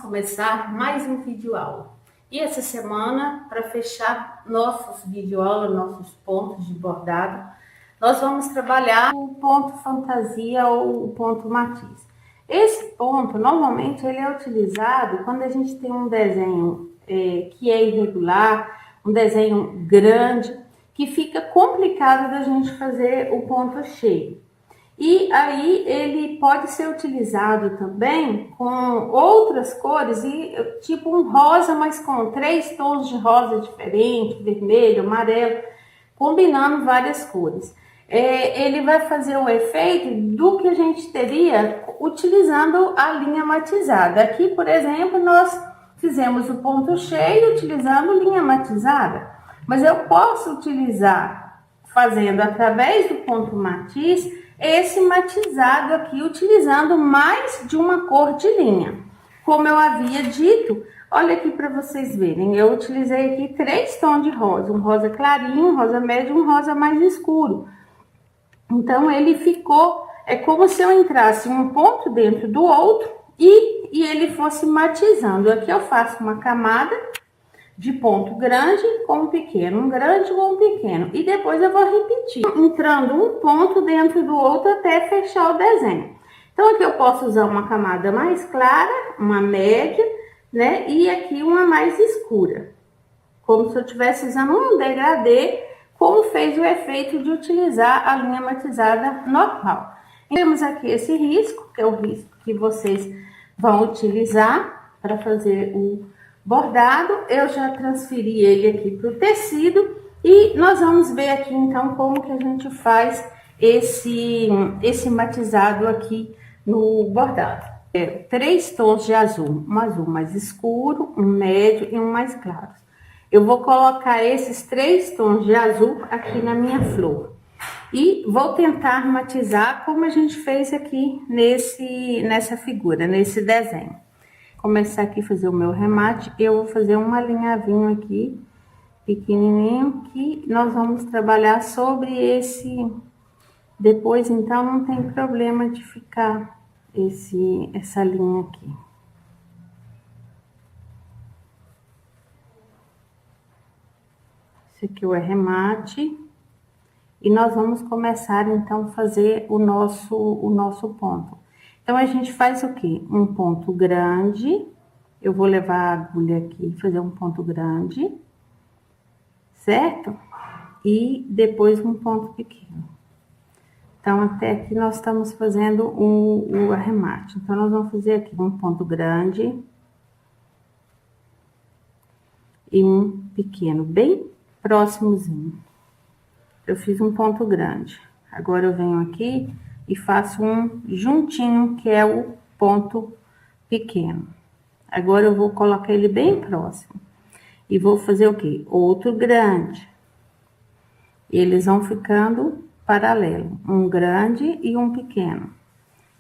começar mais um vídeo aula. E essa semana, para fechar nossos vídeo aula, nossos pontos de bordado, nós vamos trabalhar o ponto fantasia ou o ponto matiz. Esse ponto, normalmente, ele é utilizado quando a gente tem um desenho que é irregular, um desenho grande, que fica complicado da gente fazer o ponto cheio. E aí ele pode ser utilizado também com outras cores, tipo um rosa, mas com 3 tons de rosa diferentes, vermelho, amarelo, combinando várias cores. Ele vai fazer o efeito do que a gente teria utilizando a linha matizada. Aqui, por exemplo, nós fizemos o ponto cheio utilizando linha matizada, mas eu posso utilizar, fazendo através do ponto matiz, esse matizado aqui, utilizando mais de uma cor de linha. Como eu havia dito, olha aqui para vocês verem, eu utilizei aqui 3 tons de rosa, um rosa clarinho, um rosa médio e um rosa mais escuro. Então, ele ficou, é como se eu entrasse um ponto dentro do outro e ele fosse matizando. Aqui eu faço uma camada de ponto grande com um pequeno, um grande com um pequeno. E depois eu vou repetir, entrando um ponto dentro do outro até fechar o desenho. Então, aqui eu posso usar uma camada mais clara, uma média, né? E aqui uma mais escura. Como se eu estivesse usando um degradê, como fez o efeito de utilizar a linha matizada normal. Temos aqui esse risco, que é o risco que vocês vão utilizar para fazer o bordado. Eu já transferi ele aqui para o tecido e nós vamos ver aqui então como que a gente faz esse matizado aqui no bordado. 3 tons de azul, um azul mais escuro, um médio e um mais claro. Eu vou colocar esses 3 tons de azul aqui na minha flor e vou tentar matizar como a gente fez aqui nessa figura, nesse desenho. Começar aqui a fazer o meu remate, eu vou fazer um alinhavinho aqui, pequenininho, que nós vamos trabalhar sobre esse, depois então não tem problema de ficar essa linha aqui. Esse aqui é o arremate, e nós vamos começar então a fazer o nosso ponto. Então, a gente faz o quê? Um ponto grande, eu vou levar a agulha aqui e fazer um ponto grande, certo? E depois um ponto pequeno. Então, até aqui nós estamos fazendo o arremate. Então, nós vamos fazer aqui um ponto grande e um pequeno, bem próximozinho. Eu fiz um ponto grande. Agora, eu venho aqui e faço um juntinho, que é o ponto pequeno. Agora, eu vou colocar ele bem próximo. E vou fazer o quê? Outro grande. E eles vão ficando paralelo. Um grande e um pequeno.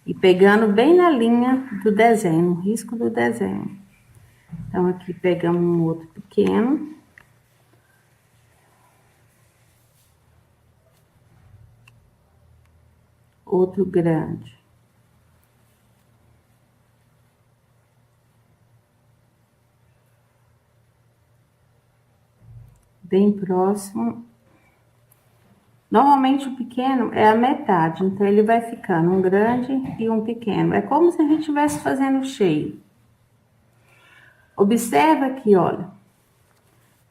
E pegando bem na linha do desenho, no risco do desenho. Então, aqui pegamos um outro pequeno. Outro grande. Bem próximo. Normalmente o pequeno é a metade, então ele vai ficando um grande e um pequeno. É como se a gente estivesse fazendo cheio. Observa aqui, olha,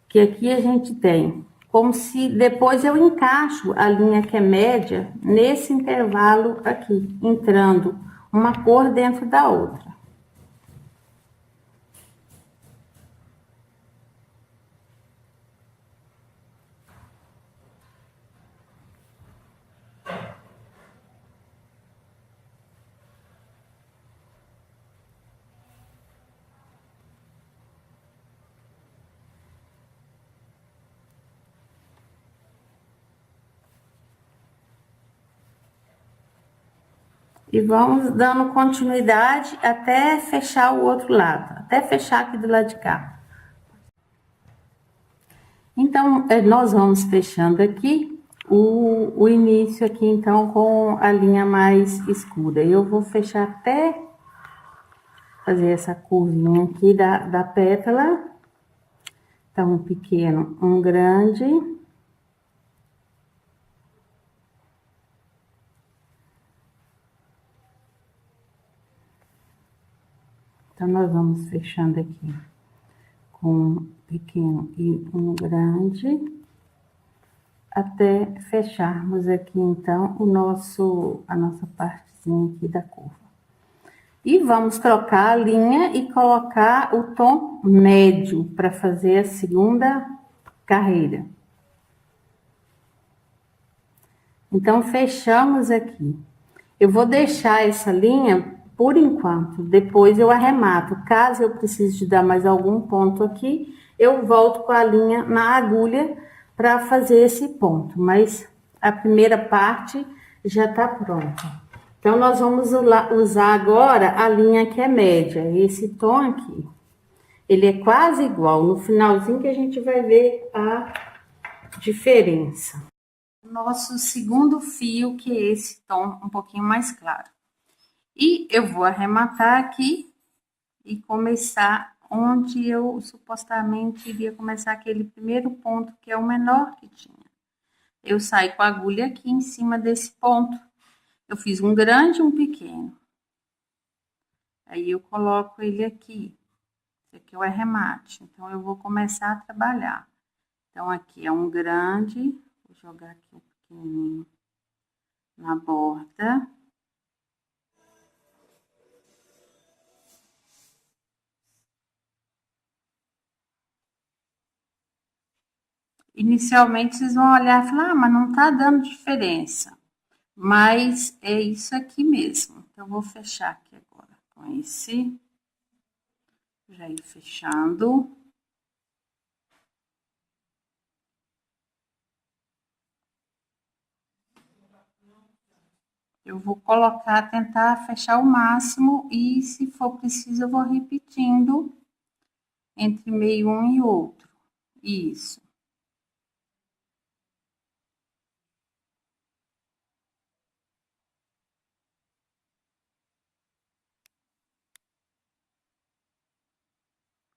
que aqui a gente tem como se depois eu encaixo a linha que é média nesse intervalo aqui, entrando uma cor dentro da outra. E vamos dando continuidade até fechar o outro lado, até fechar aqui do lado de cá. Então, nós vamos fechando aqui o início aqui, então, com a linha mais escura. Eu vou fechar até fazer essa curvinha aqui da pétala. Então, um pequeno, um grande. Então, nós vamos fechando aqui com um pequeno e um grande, até fecharmos aqui, então, a nossa partezinha aqui da curva. E vamos trocar a linha e colocar o tom médio para fazer a segunda carreira. Então, fechamos aqui. Eu vou deixar essa linha por enquanto, depois eu arremato. Caso eu precise de dar mais algum ponto aqui, eu volto com a linha na agulha para fazer esse ponto. Mas a primeira parte já tá pronta. Então, nós vamos usar agora a linha que é média, esse tom aqui. Ele é quase igual, no finalzinho que a gente vai ver a diferença. Nosso segundo fio, que é esse tom um pouquinho mais claro. E eu vou arrematar aqui e começar onde eu supostamente iria começar aquele primeiro ponto, que é o menor que tinha. Eu saio com a agulha aqui em cima desse ponto. Eu fiz um grande e um pequeno. Aí eu coloco ele aqui. Esse aqui é o arremate. Então, eu vou começar a trabalhar. Então, aqui é um grande. Vou jogar aqui um pequenininho na borda. Inicialmente, vocês vão olhar e falar, mas não tá dando diferença. Mas é isso aqui mesmo. Então, eu vou fechar aqui agora com esse. Já ir fechando. Eu vou colocar, tentar fechar o máximo e, se for preciso, eu vou repetindo entre meio um e outro. Isso.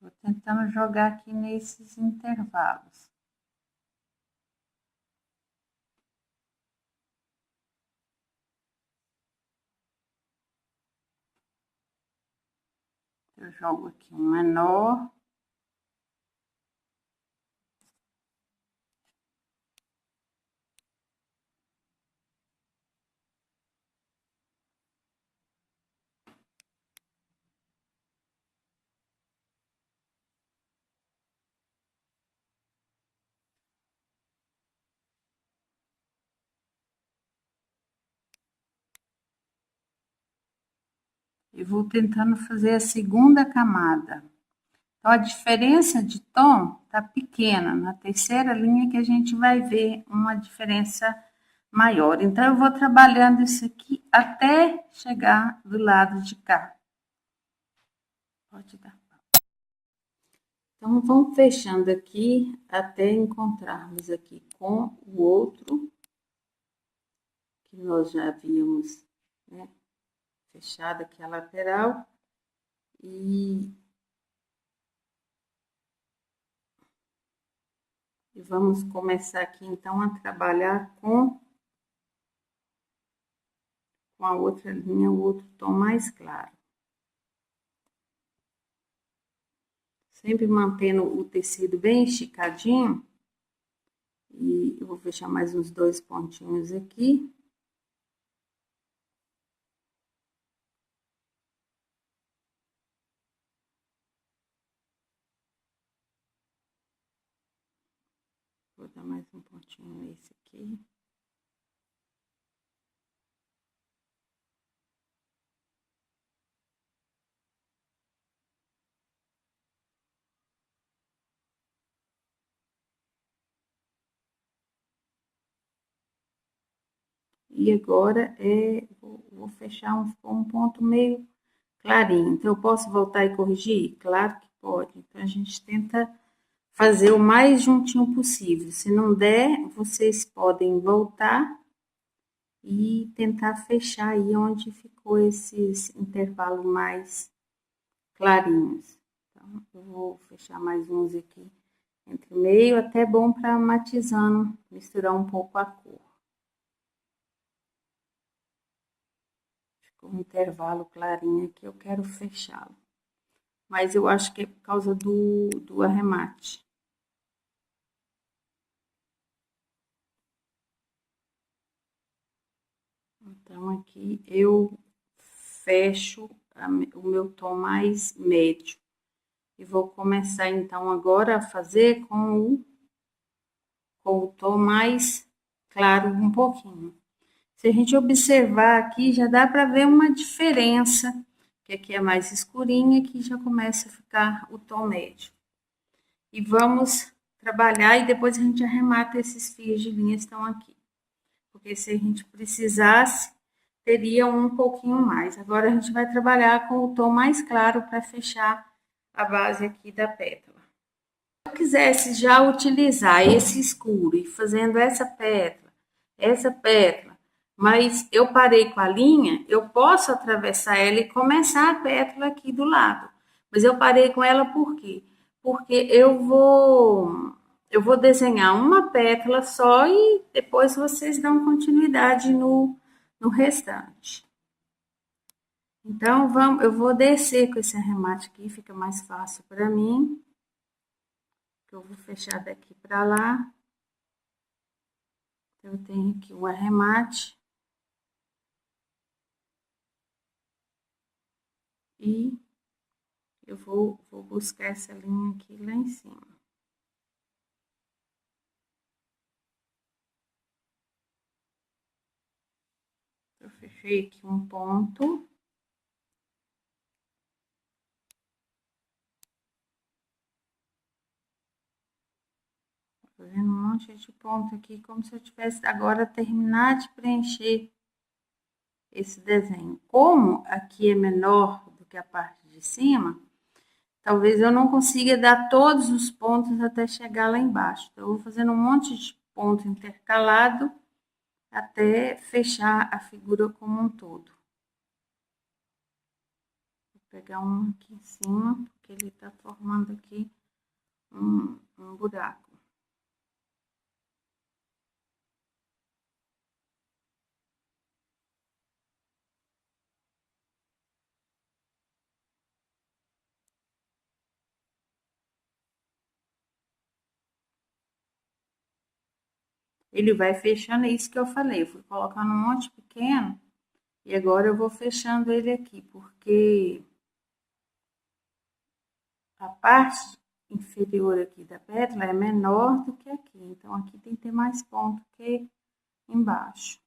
Vou tentando jogar aqui nesses intervalos. Eu jogo aqui um menor. E vou tentando fazer a segunda camada. Então, a diferença de tom tá pequena. Na terceira linha que a gente vai ver uma diferença maior. Então, eu vou trabalhando isso aqui até chegar do lado de cá. Pode dar. Então, vamos fechando aqui até encontrarmos aqui com o outro que nós já havíamos, né, fechado aqui a lateral. E vamos começar aqui, então, a trabalhar com a outra linha, o outro tom mais claro. Sempre mantendo o tecido bem esticadinho. E eu vou fechar mais uns 2 pontinhos aqui. Vou dar mais um pontinho nesse aqui. E agora, vou fechar um ponto meio clarinho. Então, eu posso voltar e corrigir? Claro que pode. Então, a gente tenta fazer o mais juntinho possível. Se não der, vocês podem voltar e tentar fechar aí onde ficou esse intervalo mais clarinhos. Então, eu vou fechar mais uns aqui entre o meio, até bom para matizando, misturar um pouco a cor. Ficou um intervalo clarinho aqui, eu quero fechá-lo. Mas eu acho que é por causa do arremate. Então, aqui eu fecho o meu tom mais médio. E vou começar, então, agora a fazer com o tom mais claro um pouquinho. Se a gente observar aqui, já dá para ver uma diferença, que aqui é mais escurinho e aqui já começa a ficar o tom médio. E vamos trabalhar e depois a gente arremata esses fios de linha que estão aqui. Porque se a gente precisasse, teria um pouquinho mais. Agora a gente vai trabalhar com o tom mais claro para fechar a base aqui da pétala. Se eu quisesse já utilizar esse escuro e fazendo essa pétala, mas eu parei com a linha, eu posso atravessar ela e começar a pétala aqui do lado. Mas eu parei com ela por quê? Porque eu vou desenhar uma pétala só e depois vocês dão continuidade no restante. Então, eu vou descer com esse arremate aqui, fica mais fácil para mim. Eu vou fechar daqui para lá. Eu tenho aqui o arremate. E eu vou buscar essa linha aqui lá em cima. Eu fechei aqui um ponto. Fazendo um monte de ponto aqui, como se eu tivesse agora terminar de preencher esse desenho. Como aqui é menor do que a parte de cima, talvez eu não consiga dar todos os pontos até chegar lá embaixo. Então, eu vou fazendo um monte de ponto intercalado até fechar a figura como um todo. Vou pegar um aqui em cima, porque ele tá formando aqui um buraco. Ele vai fechando, é isso que eu falei. Eu fui colocando um monte pequeno e agora eu vou fechando ele aqui, porque a parte inferior aqui da pétala é menor do que aqui. Então, aqui tem que ter mais ponto que embaixo.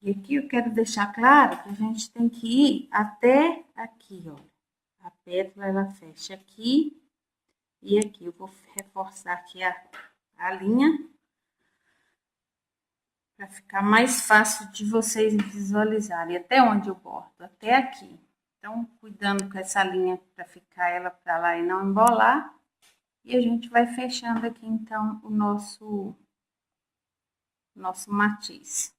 E aqui eu quero deixar claro que a gente tem que ir até aqui, olha. A pétala, ela fecha aqui e aqui. Eu vou reforçar aqui a linha para ficar mais fácil de vocês visualizarem. Até onde eu bordo? Até aqui. Então, cuidando com essa linha para ficar ela para lá e não embolar. E a gente vai fechando aqui, então, o nosso matiz.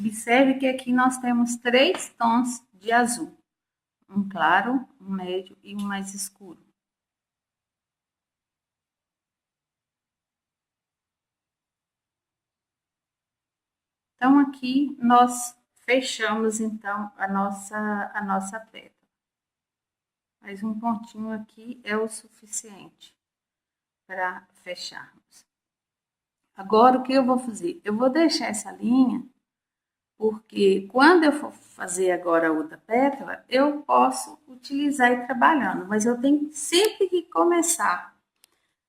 Observe que aqui nós temos 3 tons de azul. Um claro, um médio e um mais escuro. Então, aqui nós fechamos, então, a nossa pétala. Mas um pontinho aqui é o suficiente para fecharmos. Agora, o que eu vou fazer? Eu vou deixar essa linha, porque quando eu for fazer agora a outra pétala, eu posso utilizar e ir trabalhando, mas eu tenho sempre que começar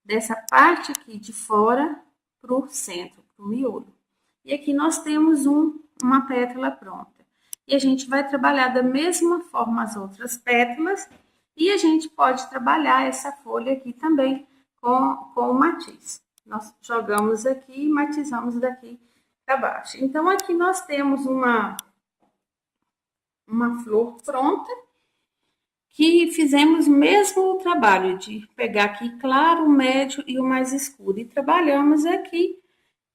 dessa parte aqui de fora para o centro, para o miolo. E aqui nós temos uma pétala pronta. E a gente vai trabalhar da mesma forma as outras pétalas, e a gente pode trabalhar essa folha aqui também com o matiz. Nós jogamos aqui e matizamos daqui para baixo. Então, aqui nós temos uma flor pronta, que fizemos mesmo o trabalho de pegar aqui claro, o médio e o mais escuro. E trabalhamos aqui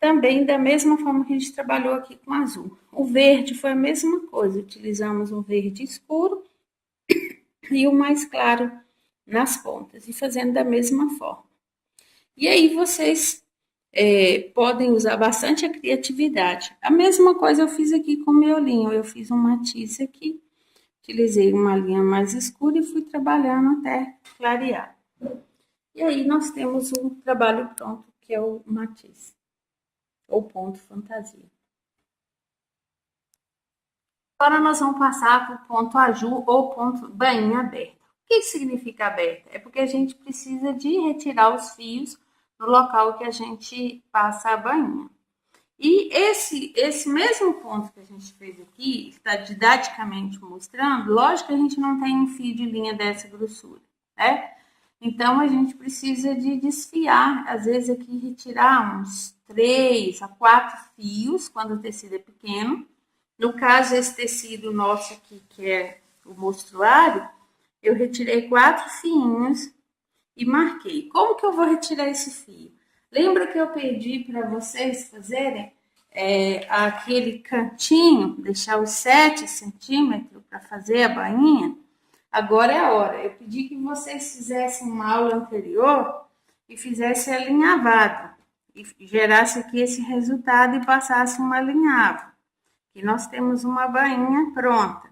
também da mesma forma que a gente trabalhou aqui com azul. O verde foi a mesma coisa, utilizamos um verde escuro e o mais claro nas pontas, e fazendo da mesma forma. E aí vocês podem usar bastante a criatividade. A mesma coisa eu fiz aqui com o miolinho, eu fiz um matiz aqui, utilizei uma linha mais escura e fui trabalhando até clarear. E aí nós temos o trabalho pronto, que é o matiz, ou ponto fantasia. Agora nós vamos passar para o ponto aju ou ponto bainha aberta. O que significa aberta? É porque a gente precisa de retirar os fios no local que a gente passa a bainha. E esse mesmo ponto que a gente fez aqui, está didaticamente mostrando, lógico que a gente não tem um fio de linha dessa grossura, né? Então, a gente precisa de desfiar, às vezes aqui retirar uns 3 a 4 fios, quando o tecido é pequeno. No caso, esse tecido nosso aqui, que é o mostruário, eu retirei 4 fiinhos e marquei. Como que eu vou retirar esse fio? Lembra que eu pedi para vocês fazerem aquele cantinho, deixar os 7 centímetros para fazer a bainha? Agora é a hora. Eu pedi que vocês fizessem uma aula anterior e fizessem alinhavado. E gerasse aqui esse resultado e passasse um alinhavo. E nós temos uma bainha pronta.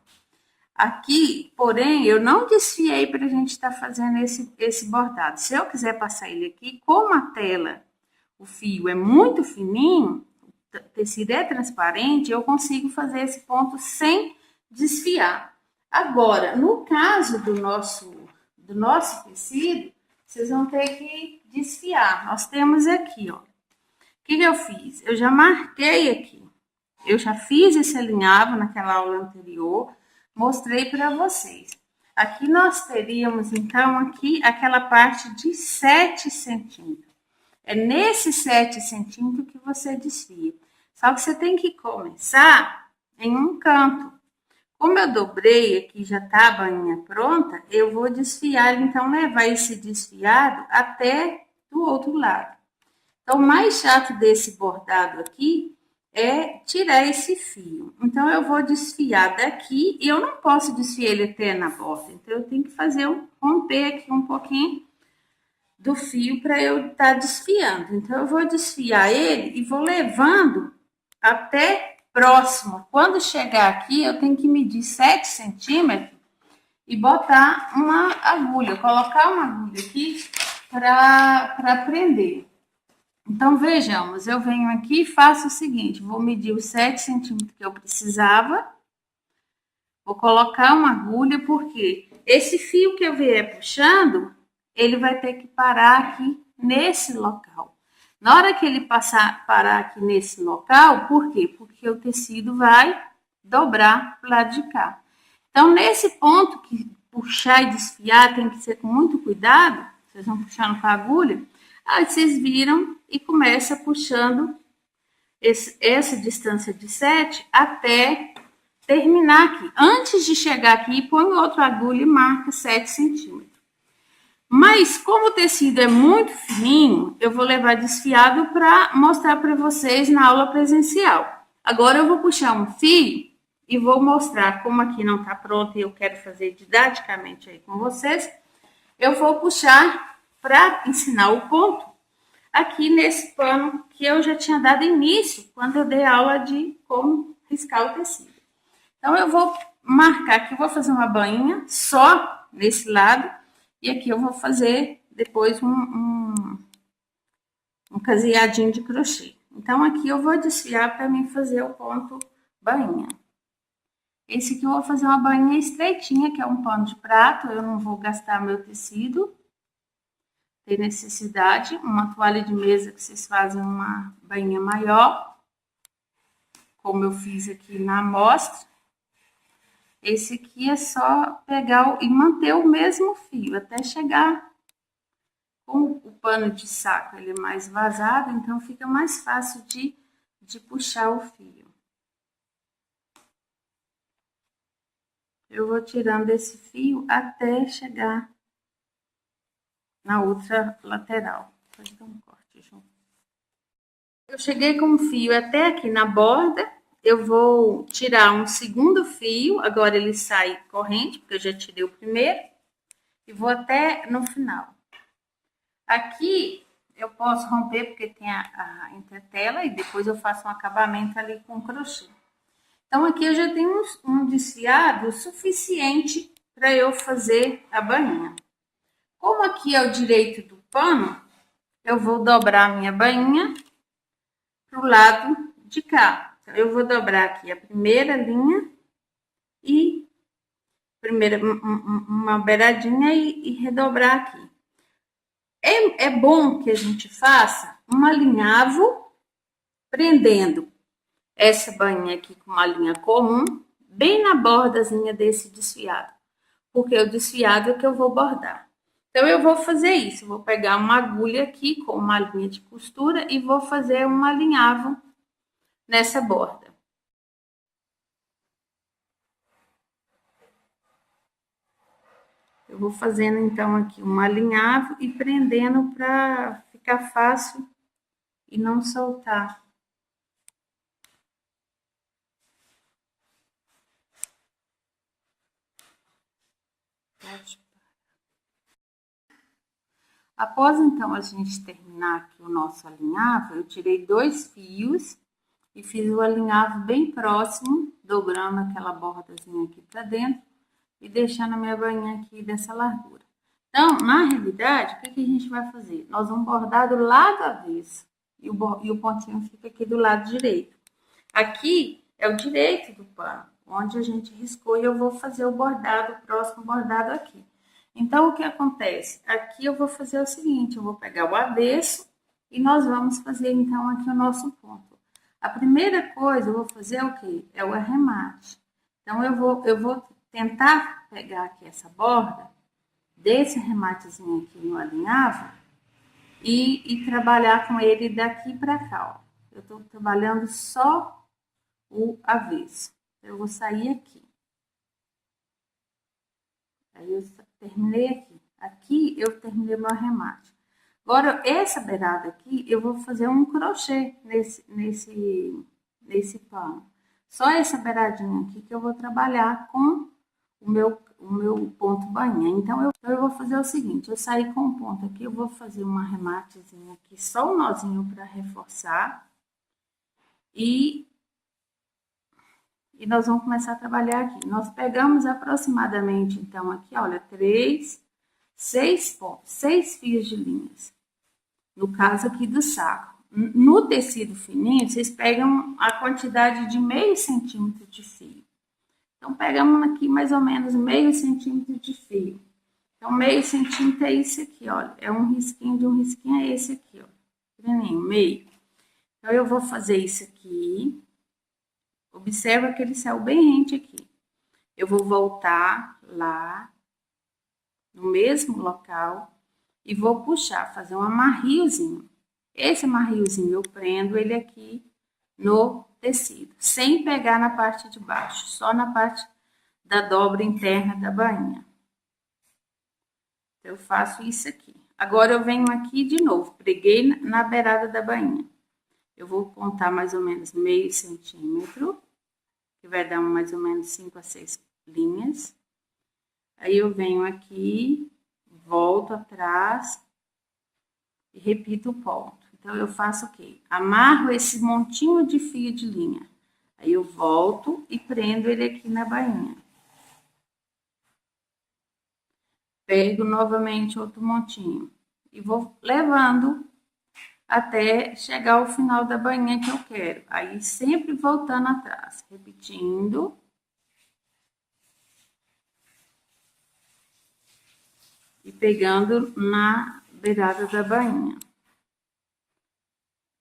Aqui, porém, eu não desfiei para a gente estar fazendo esse bordado. Se eu quiser passar ele aqui, como a tela, o fio é muito fininho, o tecido é transparente, eu consigo fazer esse ponto sem desfiar. Agora, no caso do nosso tecido, vocês vão ter que desfiar. Nós temos aqui, ó. O que eu fiz? Eu já marquei aqui. Eu já fiz esse alinhavo naquela aula anterior, mostrei para vocês. Aqui nós teríamos, então, aqui aquela parte de 7 centímetros. É nesse 7 centímetros que você desfia. Só que você tem que começar em um canto. Como eu dobrei aqui, já tá a bainha pronta, eu vou desfiar, então levar esse desfiado até do outro lado. Então, o mais chato desse bordado aqui é tirar esse fio. Então, eu vou desfiar daqui, e eu não posso desfiar ele até na borda. Então, eu tenho que romper aqui um pouquinho do fio para eu estar desfiando. Então, eu vou desfiar ele e vou levando até próximo. Quando chegar aqui, eu tenho que medir 7 centímetros e botar uma agulha, colocar uma agulha aqui para prender. Então, vejamos, eu venho aqui e faço o seguinte, vou medir os 7 centímetros que eu precisava, vou colocar uma agulha, porque esse fio que eu vier puxando, ele vai ter que parar aqui nesse local. Na hora que ele parar aqui nesse local, por quê? Porque o tecido vai dobrar pro lado de cá. Então, nesse ponto que puxar e desfiar tem que ser com muito cuidado, vocês vão puxando com a agulha, aí vocês viram e começa puxando essa distância de 7 até terminar aqui. Antes de chegar aqui, põe outra agulha e marca 7 centímetros. Mas, como o tecido é muito fininho, eu vou levar desfiado para mostrar para vocês na aula presencial. Agora eu vou puxar um fio e vou mostrar como aqui não tá pronto e eu quero fazer didaticamente aí com vocês. Eu vou puxar para ensinar o ponto aqui nesse pano que eu já tinha dado início quando eu dei aula de como riscar o tecido. Então, eu vou marcar aqui, vou fazer uma bainha só nesse lado e aqui eu vou fazer depois um caseadinho de crochê. Então, aqui eu vou desfiar para mim fazer o ponto bainha. Esse aqui eu vou fazer uma bainha estreitinha, que é um pano de prato, eu não vou gastar meu tecido. Tem necessidade, uma toalha de mesa que vocês fazem uma bainha maior, como eu fiz aqui na amostra. Esse aqui é só pegar e manter o mesmo fio até chegar com o pano de saco, ele é mais vazado, então fica mais fácil de puxar o fio. Eu vou tirando esse fio até chegar na outra lateral. Pode dar um corte, João. Eu cheguei com o fio até aqui na borda. Eu vou tirar um segundo fio, agora ele sai corrente, porque eu já tirei o primeiro, e vou até no final. Aqui eu posso romper, porque tem a entretela, e depois eu faço um acabamento ali com crochê. Então, aqui eu já tenho um desfiado suficiente para eu fazer a bainha. Como aqui é o direito do pano, eu vou dobrar a minha bainha para o lado de cá. Então, eu vou dobrar aqui a primeira linha e uma beiradinha e redobrar aqui. É bom que a gente faça um alinhavo prendendo essa bainha aqui com uma linha comum, bem na bordazinha desse desfiado, porque é o desfiado é que eu vou bordar. Então, eu vou fazer isso, vou pegar uma agulha aqui com uma linha de costura e vou fazer um alinhavo nessa borda. Eu vou fazendo, então, aqui um alinhavo e prendendo para ficar fácil e não soltar. Após, então, a gente terminar aqui o nosso alinhavo, eu tirei 2 fios e fiz o alinhavo bem próximo, dobrando aquela bordazinha aqui para dentro e deixando a minha bainha aqui dessa largura. Então, na realidade, o que a gente vai fazer? Nós vamos bordar do lado avesso e o pontinho fica aqui do lado direito. Aqui é o direito do pano, onde a gente riscou e eu vou fazer o bordado, o próximo bordado aqui. Então, o que acontece? Aqui eu vou fazer o seguinte, eu vou pegar o avesso e nós vamos fazer, então, aqui o nosso ponto. A primeira coisa, eu vou fazer o quê? É o arremate. Então, eu vou tentar pegar aqui essa borda, desse arrematezinho aqui no alinhavo, e trabalhar com ele daqui para cá, ó. Eu tô trabalhando só o avesso. Eu vou sair aqui. Aí eu terminei aqui. Aqui eu terminei meu arremate. Agora, essa beirada aqui, eu vou fazer um crochê nesse pano. Só essa beiradinha aqui que eu vou trabalhar com o meu ponto bainha. Então, eu vou fazer o seguinte, eu saí com um ponto aqui, eu vou fazer um arrematezinho aqui, só um nozinho para reforçar. E nós vamos começar a trabalhar aqui. Nós pegamos aproximadamente, então, aqui, olha, 6 pontos, 6 fios de linhas. No caso aqui do saco. No tecido fininho, vocês pegam a quantidade de meio centímetro de fio. Então, pegamos aqui mais ou menos meio centímetro de fio. Então, meio centímetro é isso aqui, olha. É um risquinho de um risquinho, é esse aqui, ó. Pequenininho, meio. Então, eu vou fazer isso aqui. Observa que ele saiu bem rente aqui. Eu vou voltar lá, no mesmo local, e vou puxar, fazer um amarriozinho. Esse amarriozinho eu prendo ele aqui no tecido, sem pegar na parte de baixo, só na parte da dobra interna da bainha. Eu faço isso aqui. Agora, eu venho aqui de novo, preguei na beirada da bainha. Eu vou contar mais ou menos meio centímetro, que vai dar mais ou menos 5 a 6 linhas. Aí eu venho aqui, volto atrás e repito o ponto. Então, eu faço o quê? Amarro esse montinho de fio de linha. Aí eu volto e prendo ele aqui na bainha. Pego novamente outro montinho e vou levando até chegar ao final da bainha que eu quero. Aí sempre voltando atrás, repetindo. E pegando na beirada da bainha.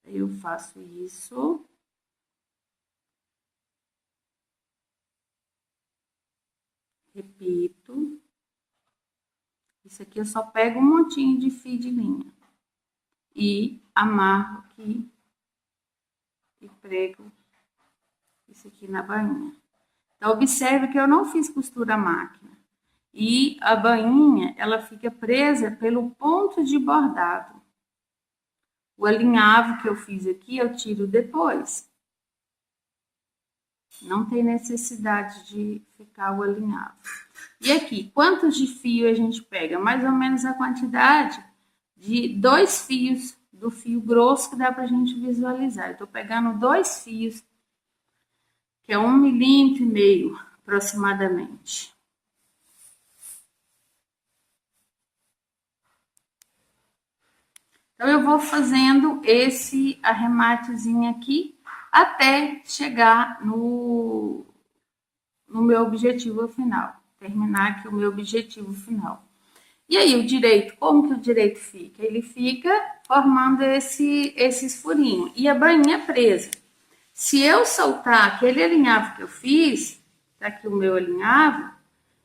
Aí eu faço isso. Repito. Isso aqui eu só pego um montinho de fio de linha. E amarro aqui. E prego isso aqui na bainha. Então, observe que eu não fiz costura à máquina. E a bainha, ela fica presa pelo ponto de bordado. O alinhavo que eu fiz aqui, eu tiro depois. Não tem necessidade de ficar o alinhavo. E aqui, quantos de fio a gente pega? Mais ou menos a quantidade de 2 fios do fio grosso que dá pra gente visualizar. Eu tô pegando 2 fios, que é 1,5 milímetro aproximadamente. Então, eu vou fazendo esse arrematezinho aqui até chegar no meu objetivo final. Terminar aqui o meu objetivo final. E aí, o direito, como que o direito fica? Ele fica formando esses furinhos. E a bainha presa. Se eu soltar aquele alinhavo que eu fiz, tá aqui o meu alinhavo,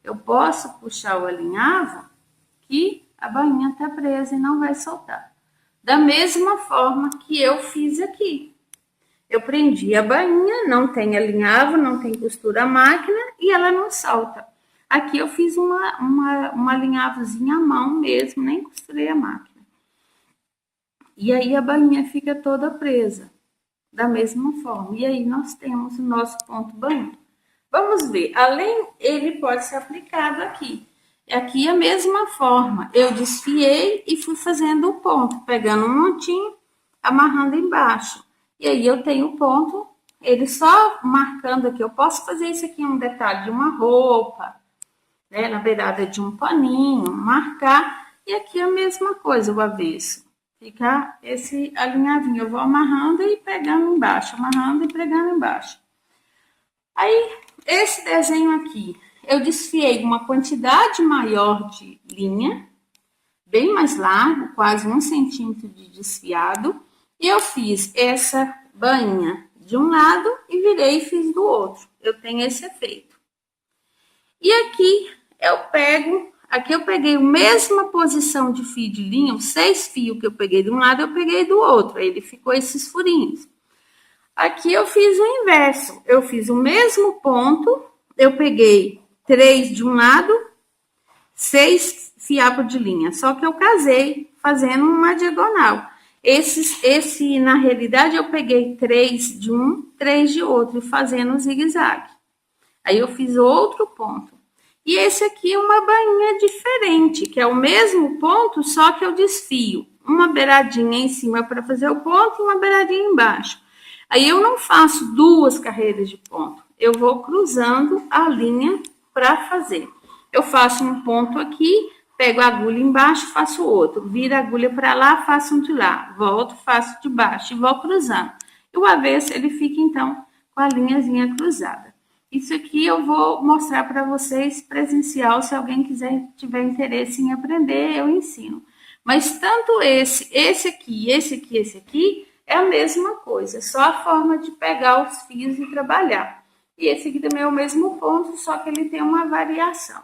eu posso puxar o alinhavo que a bainha tá presa e não vai soltar. Da mesma forma que eu fiz aqui. Eu prendi a bainha, não tem alinhavo, não tem costura à máquina e ela não solta. Aqui eu fiz uma alinhavozinha à mão mesmo, nem costurei a máquina. E aí a bainha fica toda presa, da mesma forma. E aí nós temos o nosso ponto bainha. Vamos ver, além, ele pode ser aplicado aqui. Aqui a mesma forma, eu desfiei e fui fazendo o ponto, pegando um montinho, amarrando embaixo. E aí eu tenho o ponto, ele só marcando aqui, eu posso fazer isso aqui um detalhe de uma roupa, né, na beirada de um paninho, marcar, e aqui a mesma coisa, o avesso. Fica esse alinhavinho, eu vou amarrando e pegando embaixo, amarrando e pregando embaixo. Aí, esse desenho aqui, eu desfiei uma quantidade maior de linha, bem mais largo, quase 1 centímetro de desfiado, e eu fiz essa bainha de um lado e virei e fiz do outro. Eu tenho esse efeito. E aqui eu peguei a mesma posição de fio de linha, os 6 fios que eu peguei de um lado, eu peguei do outro, aí ele ficou esses furinhos. Aqui eu fiz o inverso, eu fiz o mesmo ponto, eu peguei 3 de um lado, 6 fiapos de linha, só que eu casei fazendo uma diagonal. Na realidade, eu peguei 3 de um, 3 de outro, fazendo um zigue-zague. Aí eu fiz outro ponto. E esse aqui é uma bainha diferente, que é o mesmo ponto, só que eu desfio. Uma beiradinha em cima para fazer o ponto e uma beiradinha embaixo. Aí eu não faço 2 carreiras de ponto, eu vou cruzando a linha para fazer. Eu faço um ponto aqui, pego a agulha embaixo, faço outro, viro a agulha para lá, faço um de lá, volto, faço de baixo e vou cruzando. E o avesso ele fica então com a linhazinha cruzada. Isso aqui eu vou mostrar para vocês presencial, se alguém tiver interesse em aprender, eu ensino. Mas tanto esse aqui, é a mesma coisa, só a forma de pegar os fios e trabalhar. E esse aqui também é o mesmo ponto, só que ele tem uma variação.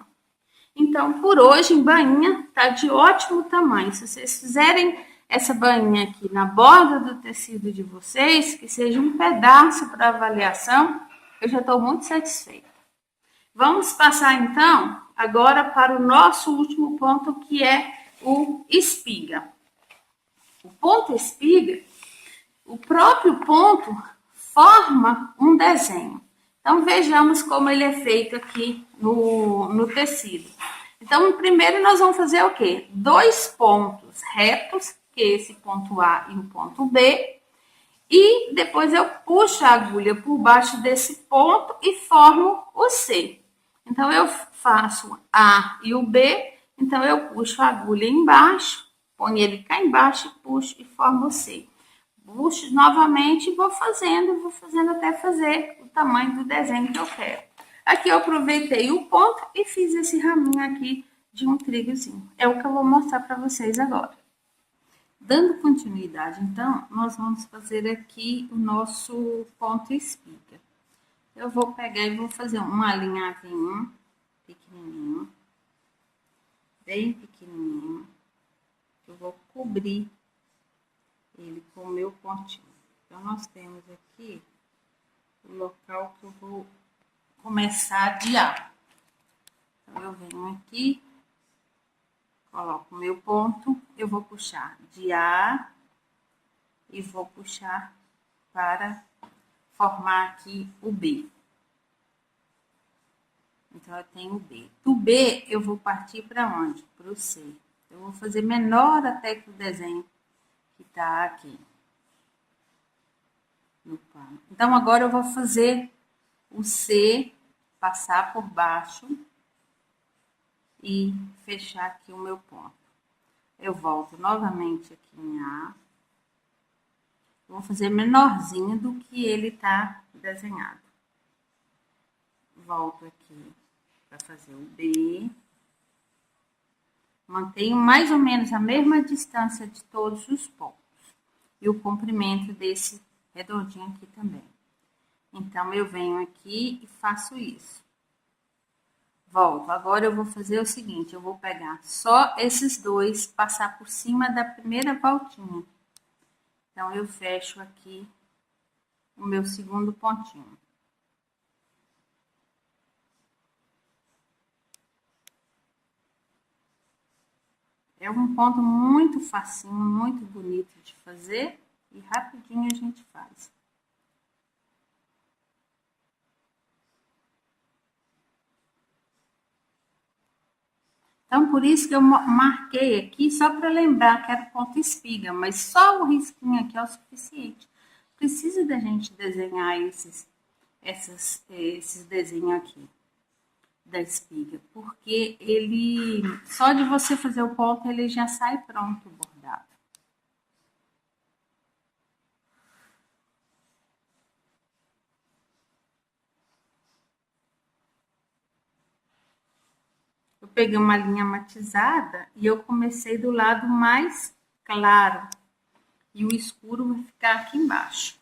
Então, por hoje, em bainha, tá de ótimo tamanho. Se vocês fizerem essa bainha aqui na borda do tecido de vocês, que seja um pedaço para avaliação, eu já estou muito satisfeita. Vamos passar, então, agora para o nosso último ponto, que é o espiga. O ponto espiga, o próprio ponto forma um desenho. Então, vejamos como ele é feito aqui no tecido. Então, primeiro nós vamos fazer o quê? 2 pontos retos, que é esse ponto A e o ponto B, e depois eu puxo a agulha por baixo desse ponto e formo o C. Então, eu faço A e o B, então eu puxo a agulha embaixo, ponho ele cá embaixo, puxo e formo o C. Puxo novamente e vou fazendo até fazer o tamanho do desenho que eu quero. Aqui eu aproveitei o ponto e fiz esse raminho aqui de um trigozinho. É o que eu vou mostrar para vocês agora. Dando continuidade, então, nós vamos fazer aqui o nosso ponto espiga. Eu vou pegar e vou fazer um alinhavinho pequenininho, bem pequenininho. Eu vou cobrir ele com o meu pontinho. Então, nós temos aqui o local que eu vou começar de A. Então, eu venho aqui, coloco o meu ponto, eu vou puxar de A e vou puxar para formar aqui o B. Então, eu tenho o B. Do B, eu vou partir para onde? Para o C. Eu vou fazer menor até que o desenho que tá aqui no pano. Então, agora eu vou fazer o C, passar por baixo e fechar aqui o meu ponto. Eu volto novamente aqui em A. Vou fazer menorzinho do que ele tá desenhado. Volto aqui para fazer o B. Mantenho mais ou menos a mesma distância de todos os pontos. E o comprimento desse redondinho aqui também. Então, eu venho aqui e faço isso. Volto. Agora, eu vou fazer o seguinte, eu vou pegar só esses dois, passar por cima da primeira voltinha. Então, eu fecho aqui o meu segundo pontinho. É um ponto muito facinho, muito bonito de fazer e rapidinho a gente faz. Então, por isso que eu marquei aqui, só para lembrar que era o ponto espiga, mas só o risquinho aqui é o suficiente. Precisa da gente desenhar esses desenhos aqui da espiga, porque ele, só de você fazer o ponto, ele já sai pronto o bordado. Eu peguei uma linha matizada e eu comecei do lado mais claro. E o escuro vai ficar aqui embaixo.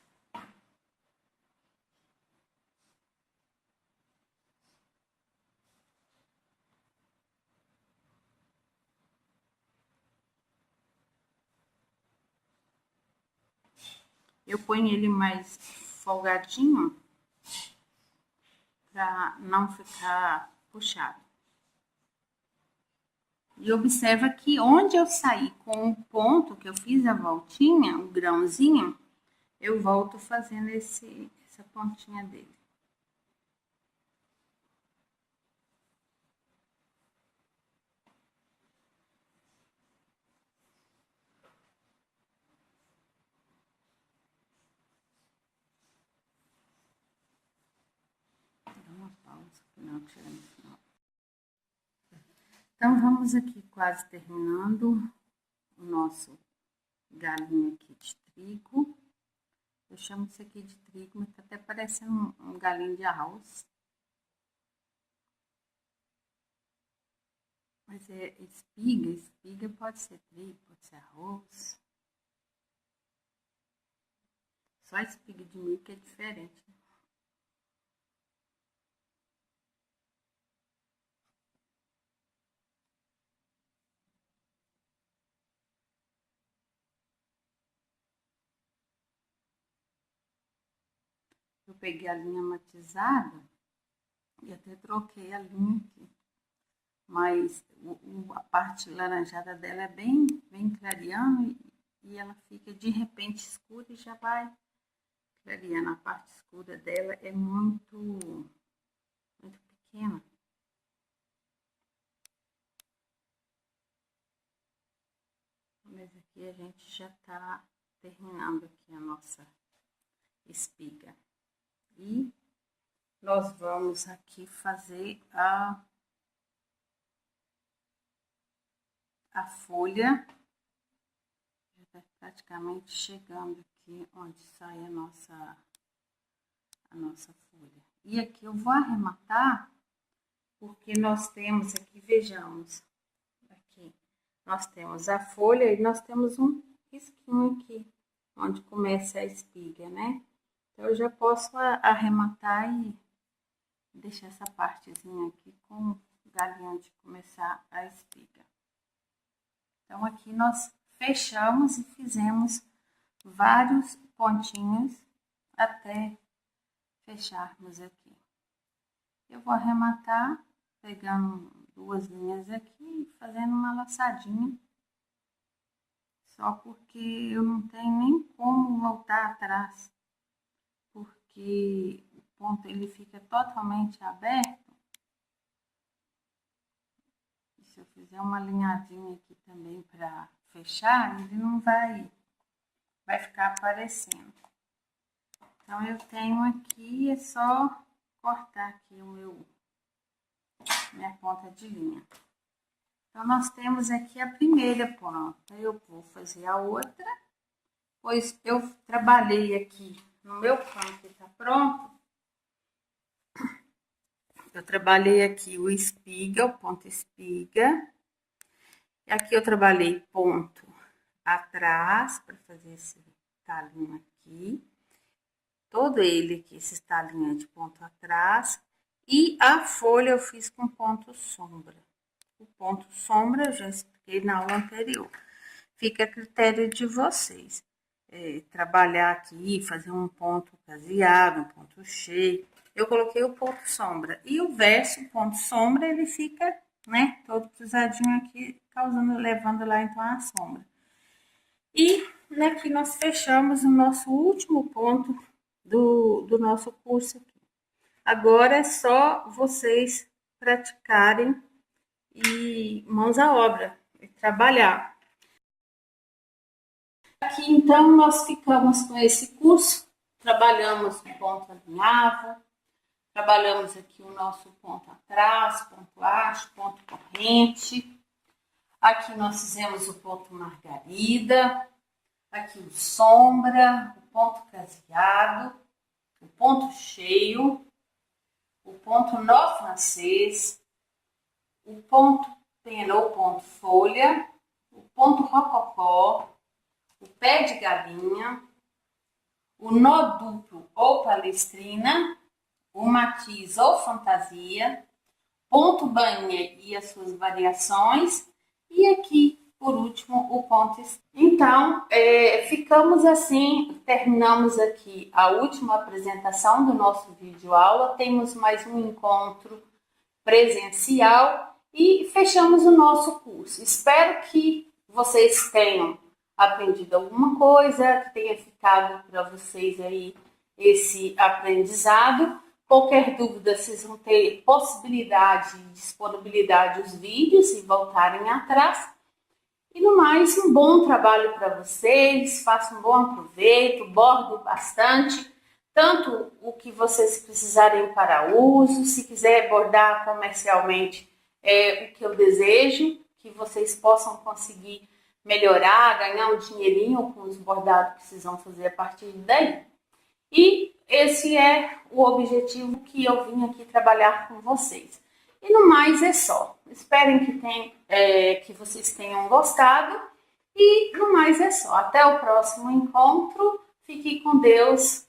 Eu ponho ele mais folgadinho para não ficar puxado. E observa que onde eu saí com o ponto que eu fiz a voltinha, o grãozinho, eu volto fazendo essa pontinha dele. Dá uma pausa, não tirar no final. Então, vamos aqui quase terminando o nosso galinho aqui de trigo. Eu chamo isso aqui de trigo, mas tá até parecendo um galinho de arroz. Mas é espiga, espiga pode ser trigo, pode ser arroz. Só espiga de milho que é diferente. Eu peguei a linha matizada e até troquei a linha aqui. Mas a parte laranjada dela é bem clareando e ela fica de repente escura e já vai clareando. A parte escura dela é muito pequena. Mas aqui a gente já tá terminando aqui a nossa espiga. E nós vamos aqui fazer a folha. Já tá praticamente chegando aqui onde sai a nossa folha. E aqui eu vou arrematar, porque nós temos aqui, vejamos, aqui nós temos a folha e nós temos um risquinho aqui, onde começa a espiga, né? Então, eu já posso arrematar e deixar essa partezinha aqui com o galinho de começar a espiga. Então, aqui nós fechamos e fizemos vários pontinhos até fecharmos aqui. Eu vou arrematar pegando duas linhas aqui e fazendo uma laçadinha. Só porque eu não tenho nem como voltar atrás, porque o ponto ele fica totalmente aberto. E se eu fizer uma linhadinha aqui também para fechar, ele não vai ficar aparecendo. Então, eu tenho aqui, é só cortar aqui minha ponta de linha. Então, nós temos aqui a primeira ponta. Eu vou fazer a outra, pois eu trabalhei aqui no meu pano que tá pronto. Eu trabalhei aqui o espiga, o ponto espiga. E aqui eu trabalhei ponto atrás, para fazer esse talinho aqui. Todo ele aqui, esse talinho de ponto atrás. E a folha eu fiz com ponto sombra. O ponto sombra eu já expliquei na aula anterior. Fica a critério de vocês. Trabalhar aqui, fazer um ponto caseado, um ponto cheio. Eu coloquei o ponto sombra. E o verso, o ponto sombra, ele fica, né, todo cruzadinho aqui, levando lá então a sombra. E aqui nós fechamos o nosso último ponto do nosso curso aqui. Agora é só vocês praticarem e mãos à obra, e trabalhar. Aqui, então, nós ficamos com esse curso, trabalhamos o ponto alinhavo, trabalhamos aqui o nosso ponto atrás, ponto haste, ponto corrente. Aqui nós fizemos o ponto margarida, aqui o sombra, o ponto caseado, o ponto cheio, o ponto nó francês, o ponto pena ou ponto folha, o ponto rococó, o pé de galinha, o nó duplo ou palestrina, o matiz ou fantasia, ponto bainha e as suas variações, e aqui, por último, o ponto. Então, ficamos assim, terminamos aqui a última apresentação do nosso vídeo aula, temos mais um encontro presencial e fechamos o nosso curso. Espero que vocês tenham aprendido alguma coisa, que tenha ficado para vocês aí esse aprendizado. Qualquer dúvida, vocês vão ter possibilidade e disponibilidade dos vídeos e voltarem atrás. E no mais, um bom trabalho para vocês, façam um bom aproveito, bordem bastante, tanto o que vocês precisarem para uso, se quiser bordar comercialmente, o que eu desejo, que vocês possam conseguir melhorar, ganhar um dinheirinho com os bordados que vocês vão fazer a partir daí. E esse é o objetivo que eu vim aqui trabalhar com vocês. E no mais é só. Esperem que vocês tenham gostado. E no mais é só. Até o próximo encontro. Fique com Deus.